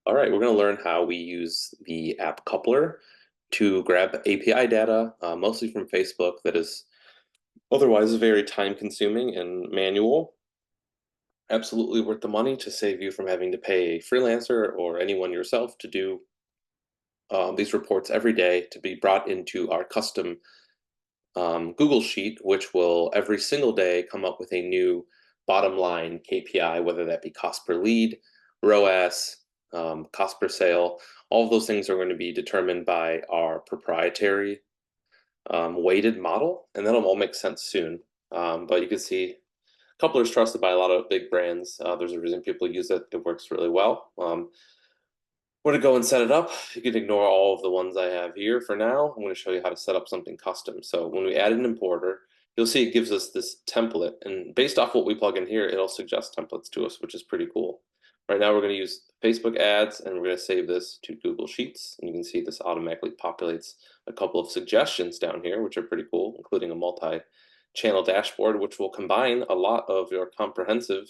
All right, we're going to learn how we use the app Coupler to grab API data, mostly from Facebook, that is otherwise very time consuming and manual. Absolutely worth the money to save you from having to pay a freelancer or anyone yourself to do these reports every day to be brought into our custom Google Sheet, which will every single day come up with a new bottom line KPI, whether that be cost per lead, ROAS, cost per sale. All of those things are going to be determined by our proprietary weighted model, and that'll all make sense soon. But you can see Coupler is trusted by a lot of big brands. There's a reason people use it. It works really well. We're going to go and set it up. You can ignore all of the ones I have here for now. I'm going to show you how to set up something custom. So when we add an importer, you'll see it gives us this template. And based off what we plug in here, it'll suggest templates to us, which is pretty cool. Right now, we're going to use Facebook ads, and we're going to save this to Google Sheets. And you can see this automatically populates a couple of suggestions down here, which are pretty cool, including a multi-channel dashboard, which will combine a lot of your comprehensive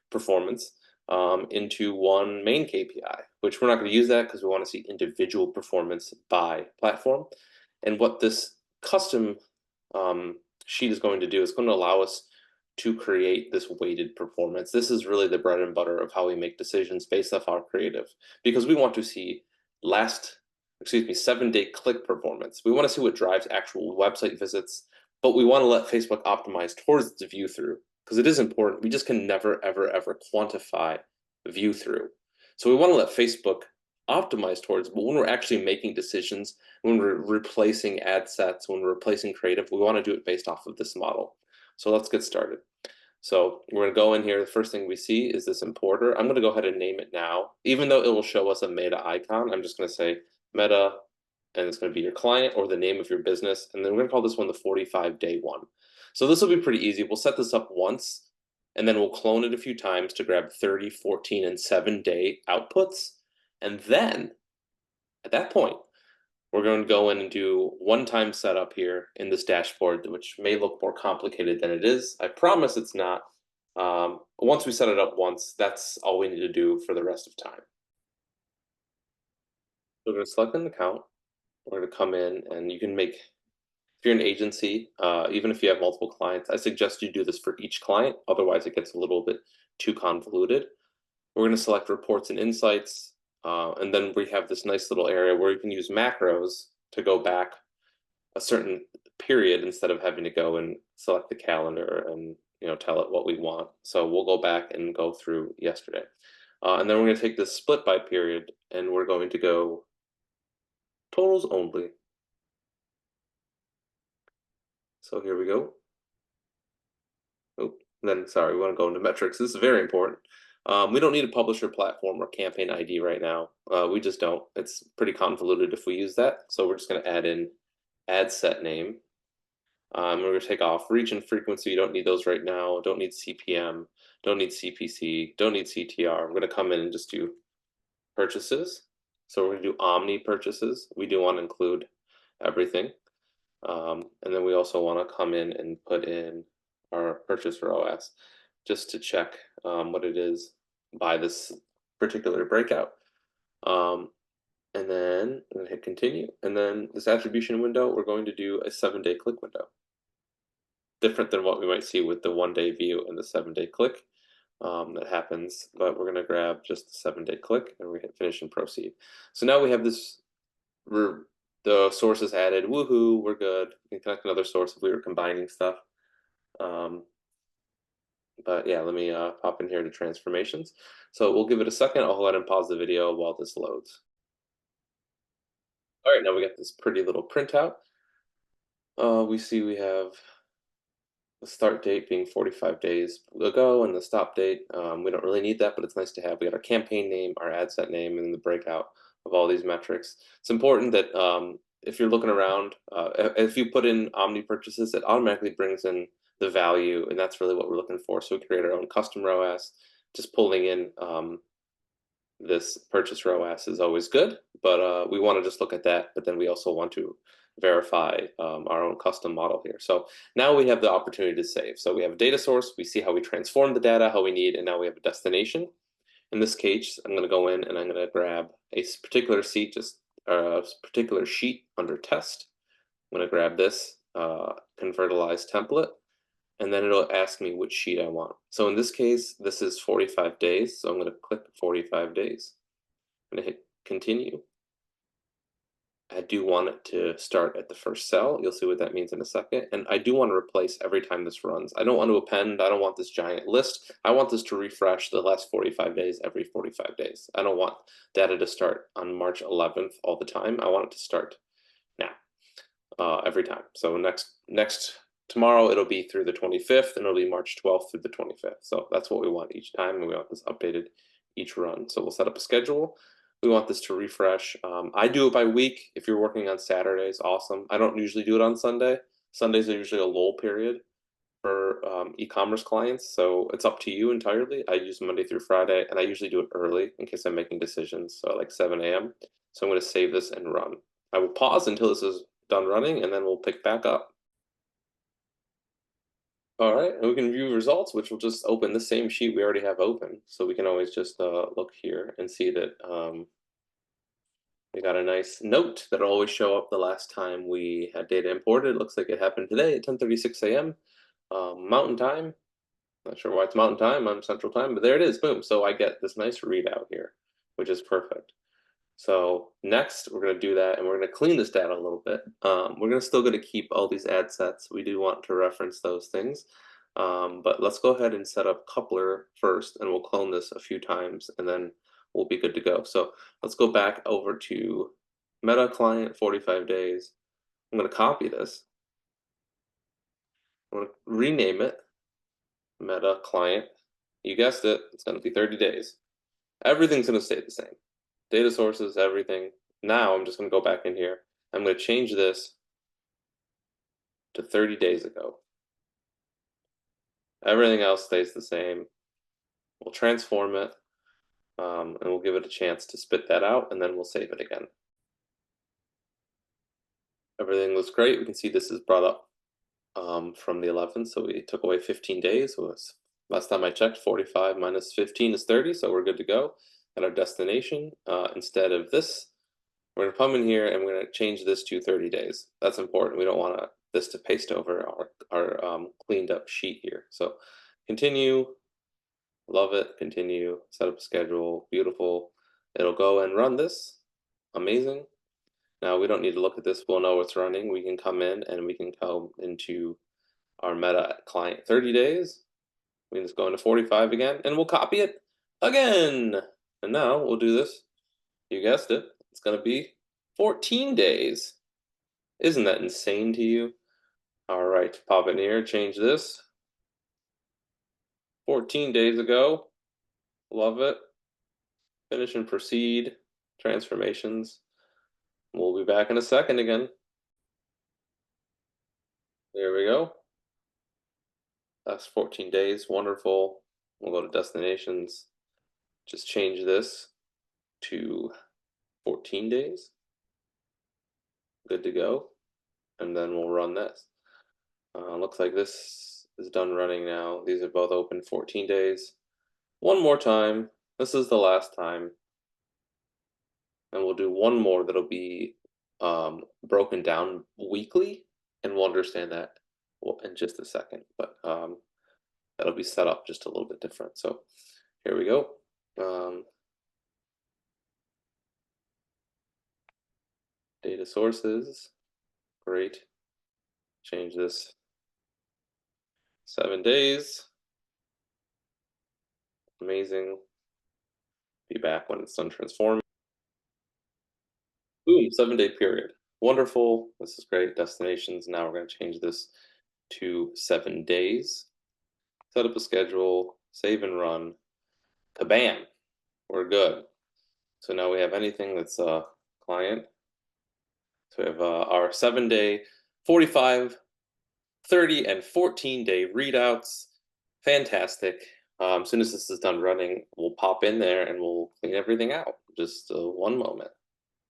performance into one main KPI, which we're not going to use that because we want to see individual performance by platform. And what this custom sheet is going to do is going to allow us to create this weighted performance. This is really the bread and butter of how we make decisions based off our creative, because we want to see 7-day click performance. We want to see what drives actual website visits, but we want to let Facebook optimize towards the view through because it is important. We just can never, ever, ever quantify view through. So we want to let Facebook optimize towards, but when we're actually making decisions, when we're replacing ad sets, when we're replacing creative, we want to do it based off of this model. So let's get started. So we're going to go in here. The first thing we see is this importer. I'm going to go ahead and name it now. Even though it will show us a meta icon, I'm just going to say meta, and it's going to be your client or the name of your business. And then we're going to call this one the 45-day one. So this will be pretty easy. We'll set this up once, and then we'll clone it a few times to grab 30, 14, and 7-day outputs. And then at that point, we're going to go in and do one-time setup here in this dashboard, which may look more complicated than it is. I promise it's not. Once we set it up once, that's all we need to do for the rest of time. We're going to select an account. We're going to come in, and you can make, if you're an agency, even if you have multiple clients, I suggest you do this for each client. Otherwise, it gets a little bit too convoluted. We're going to select reports and insights. And then we have this nice little area where you can use macros to go back a certain period instead of having to go and select the calendar and tell it what we want. So we'll go back and go through yesterday. And then we're going to take this split by period, and we're going to go totals only. So here we go. Oh, then sorry, we want to go into metrics. This is very important. We don't need a publisher platform or campaign ID right now. We just don't. It's pretty convoluted if we use that. So we're just going to add in ad set name. We're going to take off reach and frequency. You don't need those right now. Don't need CPM. Don't need CPC. Don't need CTR. I'm going to come in and just do purchases. So we're going to do omni purchases. We do want to include everything. And then we also want to come in and put in our purchase ROAS just to check what it is by this particular breakout. And then I'm going to hit continue. And then this attribution window, we're going to do a 7-day click window. Different than what we might see with the 1-day view and the 7-day click that happens, but we're going to grab just the 7-day click and we hit finish and proceed. So now we have this, the source is added, woohoo, we're good. We can connect another source if we were combining stuff. But yeah, let me pop in here to transformations. So we'll give it a second. I'll go ahead and pause the video while this loads. All right, now we got this pretty little printout. We see we have the start date being 45 days ago and the stop date. We don't really need that, but it's nice to have. We got our campaign name, our ad set name, and the breakout of all these metrics. It's important that if you're looking around, if you put in omni purchases, it automatically brings in the value, and that's really what we're looking for. So we create our own custom ROAS. Just pulling in this purchase ROAS is always good, but we want to just look at that. But then we also want to verify our own custom model here. So now we have the opportunity to save. So we have a data source, we see how we transform the data, how we need, and now we have a destination. In this case, I'm going to go in and I'm going to grab a particular seat, just a particular sheet under test. I'm going to grab this Convertilize template, and then it'll ask me which sheet I want. So in this case, this is 45 days. So I'm going to click 45 days. I'm going to hit continue. I do want it to start at the first cell. You'll see what that means in a second. And I do want to replace every time this runs. I don't want to append. I don't want this giant list. I want this to refresh the last 45 days every 45 days. I don't want data to start on March 11th all the time. I want it to start now, every time. So tomorrow it'll be through the 25th, and it'll be March 12th through the 25th. So that's what we want each time, and we want this updated each run. So we'll set up a schedule. We want this to refresh. I do it by week. If you're working on Saturdays, awesome. I don't usually do it on Sunday. Sundays are usually a lull period for e-commerce clients, so it's up to you entirely. I use Monday through Friday, and I usually do it early in case I'm making decisions, so like 7 a.m. So I'm going to save this and run. I will pause until this is done running, and then we'll pick back up. All right, and we can view results, which will just open the same sheet we already have open. So we can always just look here and see that we got a nice note that'll always show up the last time we had data imported. Looks like it happened today at 10:36 a.m. Mountain Time. Not sure why it's Mountain Time. I'm Central Time, but there it is. Boom. So I get this nice readout here, which is perfect. So next, we're going to do that, and we're going to clean this data a little bit. We're still going to keep all these ad sets. We do want to reference those things. But let's go ahead and set up Coupler first, and we'll clone this a few times, and then we'll be good to go. So let's go back over to Meta Client 45 days. I'm going to copy this. I'm going to rename it Meta Client. You guessed it, it's going to be 30 days. Everything's going to stay the same. Data sources, everything. Now I'm just going to go back in here. I'm going to change this to 30 days ago. Everything else stays the same. We'll transform it, and we'll give it a chance to spit that out, and then we'll save it again. Everything looks great. We can see this is brought up from the 11th, so we took away 15 days. Last time I checked, 45 minus 15 is 30, so we're good to go at our destination. Instead of this, we're gonna come in here and we're gonna change this to 30 days. That's important. We don't want this to paste over our cleaned up sheet here. So continue, love it, continue, set up a schedule, beautiful. It'll go and run this, amazing. Now we don't need to look at this, we'll know it's running. We can come in and we can come into our Meta client 30 days. We can just go into 45 again, and we'll copy it again. And now we'll do this. You guessed it. It's going to be 14 days. Isn't that insane to you? All right, pop it in here, change this. 14 days ago. Love it. Finish and proceed. Transformations. We'll be back in a second again. There we go. That's 14 days. Wonderful. We'll go to destinations. Just change this to 14 days. Good to go. And then we'll run this. Looks like this is done running now. These are both open 14 days. One more time. This is the last time. And we'll do one more that'll be broken down weekly, and we'll understand that in just a second. But that'll be set up just a little bit different. So here we go. Data sources. Great. Change this 7 days. Amazing. Be back when it's done transforming. Boom, 7-day period. Wonderful. This is great. Destinations. Now we're going to change this to 7 days. Set up a schedule, save and run. Kabam. We're good. So now we have anything that's a client. So we have our 7-day, 45, 30, and 14-day readouts. Fantastic. As soon as this is done running, we'll pop in there and we'll clean everything out. Just one moment.